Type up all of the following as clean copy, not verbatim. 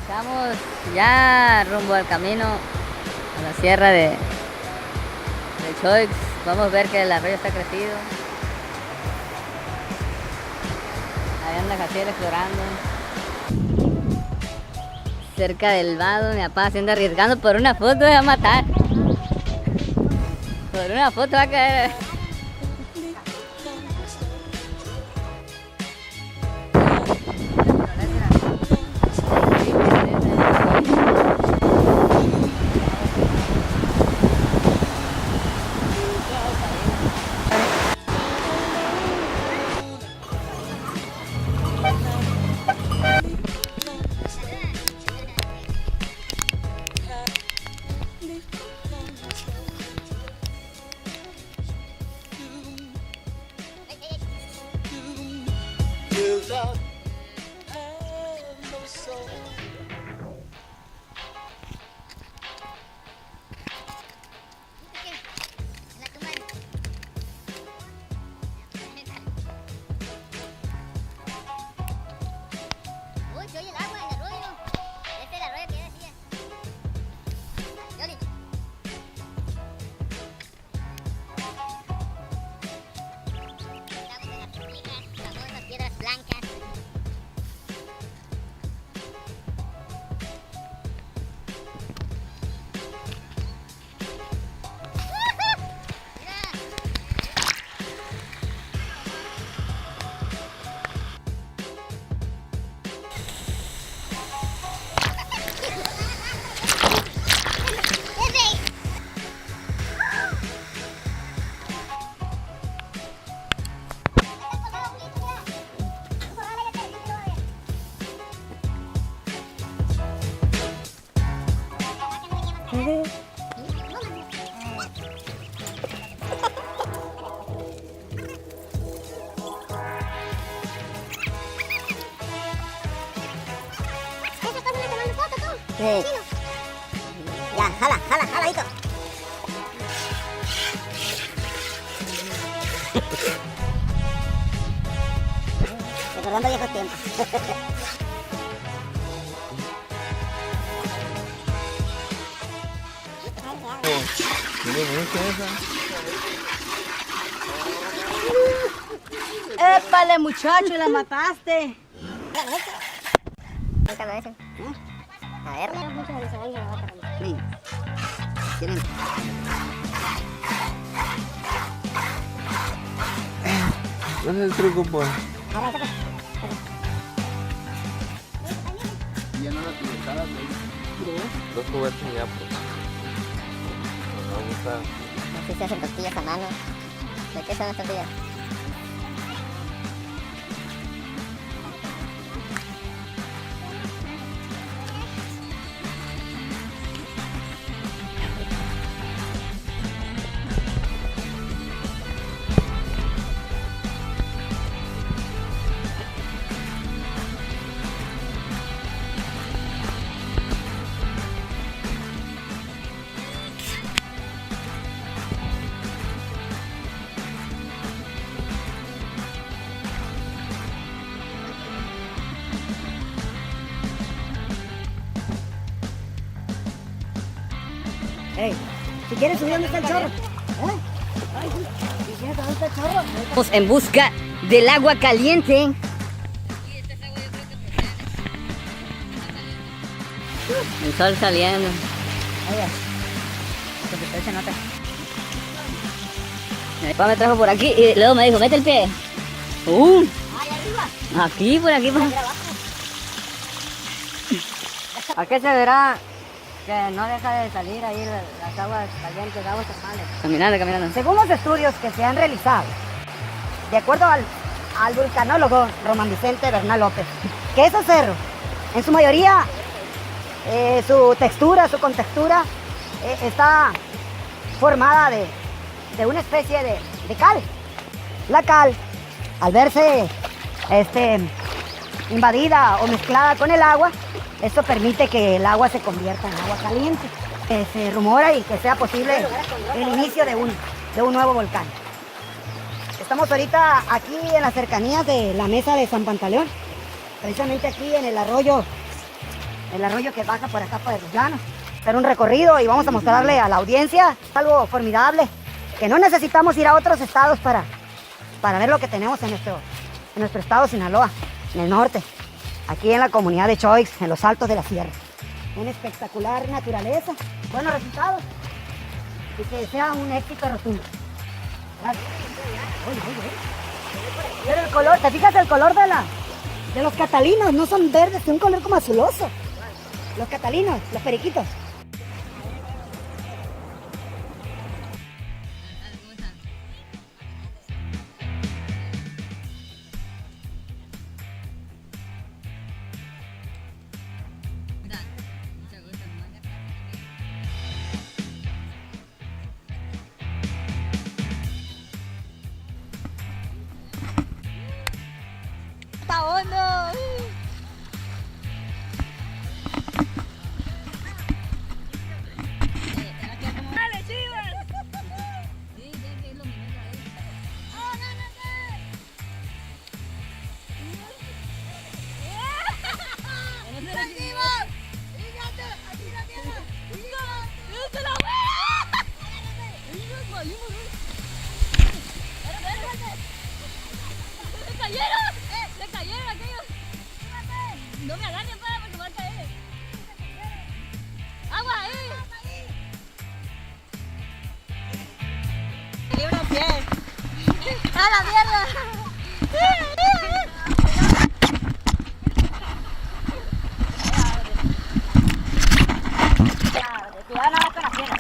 Estamos ya rumbo al camino a la sierra de Choix. Vamos a ver que el arroyo está crecido. Ahí anda Jaciel explorando. Cerca del vado, mi papá se anda arriesgando por una foto, se va a matar. Por una foto va a caer. Sí. Ya, jaladito. Recordando viejos tiempos. ¡Épale, muchacho! ¡La mataste! A ver. Sí. ¿Quieren? ¿Cuál es el truco, pues? Ya no la utilizadas, dos juguetes ya, pues. Vamos a... No sé si hacen tortillas a mano. ¿De qué son las tortillas? Hey, si quieres subir, ¿dónde está el chorro? Ay, si quieres, ¿dónde está el chorro? Vamos en busca del agua caliente. El sol saliendo. Se nota. Mi papá me trajo por aquí y luego me dijo, mete el pie. Aquí, por aquí. ¿A qué se verá que no deja de salir ahí las aguas calientes, aguas termales? Caminando. Según los estudios que se han realizado, de acuerdo al vulcanólogo Román Vicente Bernal López, que esos cerros En su mayoría, su textura, su contextura está formada de una especie de cal. La cal, al verse invadida o mezclada con el agua, esto permite que el agua se convierta en agua caliente. Se rumora y que sea posible el inicio de un nuevo volcán. Estamos ahorita aquí en las cercanías de la mesa de San Pantaleón, precisamente aquí en el arroyo que baja por acá por los llanos. Hacer un recorrido y vamos a mostrarle a la audiencia algo formidable, que no necesitamos ir a otros estados para ver lo que tenemos en nuestro estado Sinaloa, en el norte, aquí en la comunidad de Choix, en los altos de la sierra. Una espectacular naturaleza, buenos resultados y que sea un éxito rotundo. Gracias. Pero el color, ¿te fijas el color de los catalinos? No son verdes, son un color como azuloso. Los catalinos, los periquitos. ¡Está hondo! ¡Dale, Chivas! Sí, tiene que ir los minutos ahí. ¡Oh, gánate! ¡Chivas! ¡Fíjate! ¡Aquí la tierra! ¡Fíjate la wea! ¡Se cayeron! ¡Se cayeron aquellos! ¡No me agarren, para porque me va a caer! ¡Agua ahí! ¡Libra pie! ¡A la mierda! Cuidado nada más con la piedra.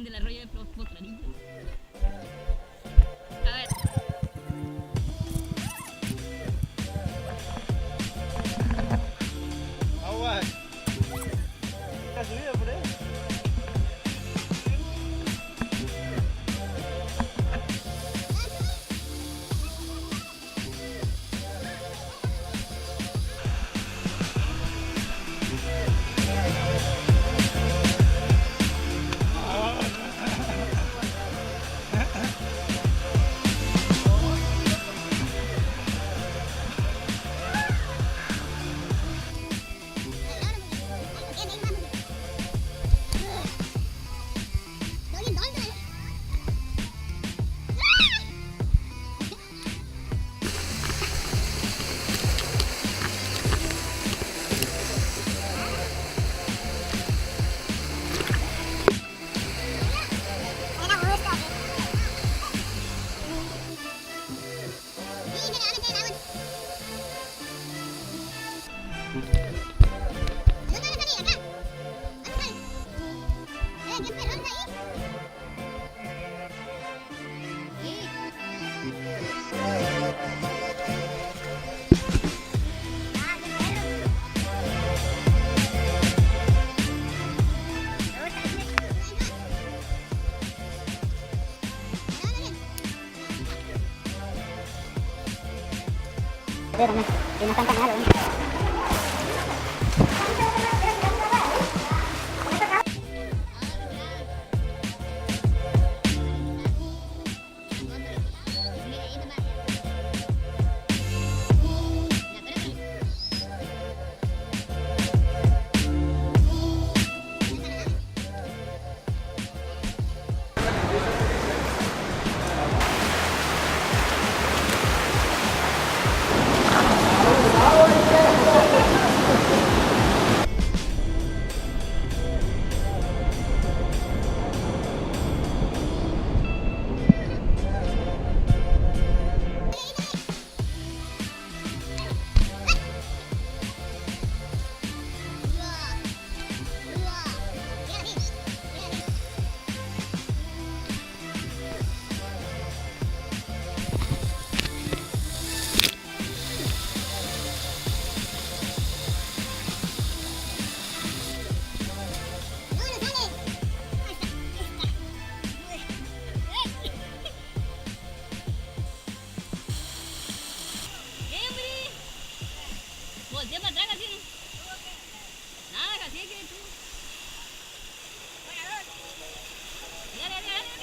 Del arroyo de Potranillo. A ver. Agua. ¿Has subido por ahí? Pero no, que no están tan malos. Voltea para atrás, García. Nada, García, ¿qué eres tú? Dale, dale, dale,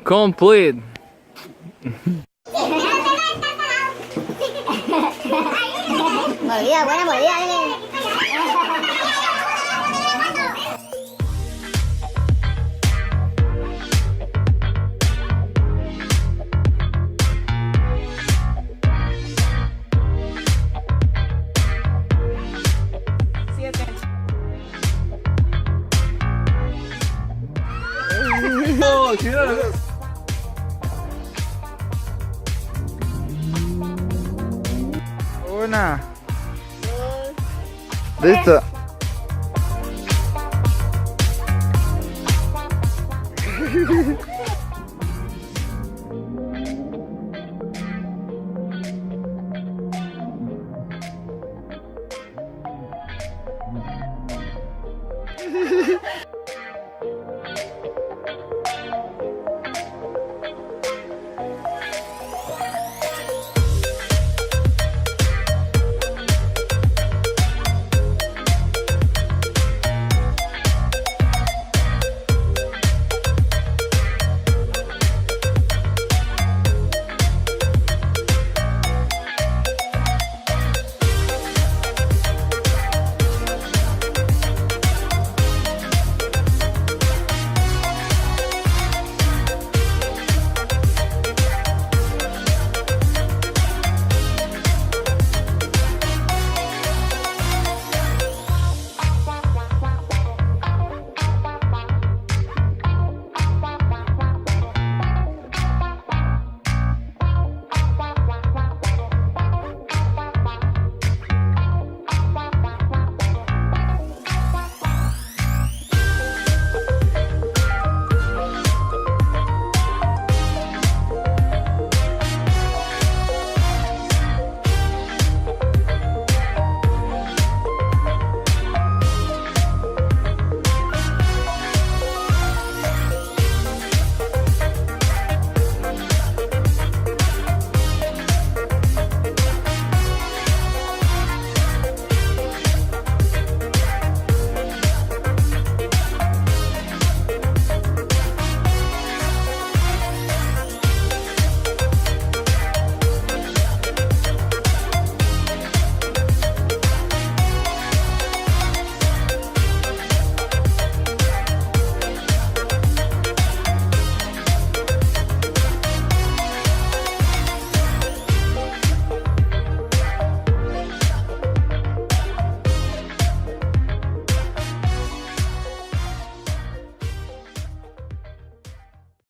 Complete. Mordida, buena mordida, dale. No, cuidado. Una. Listo.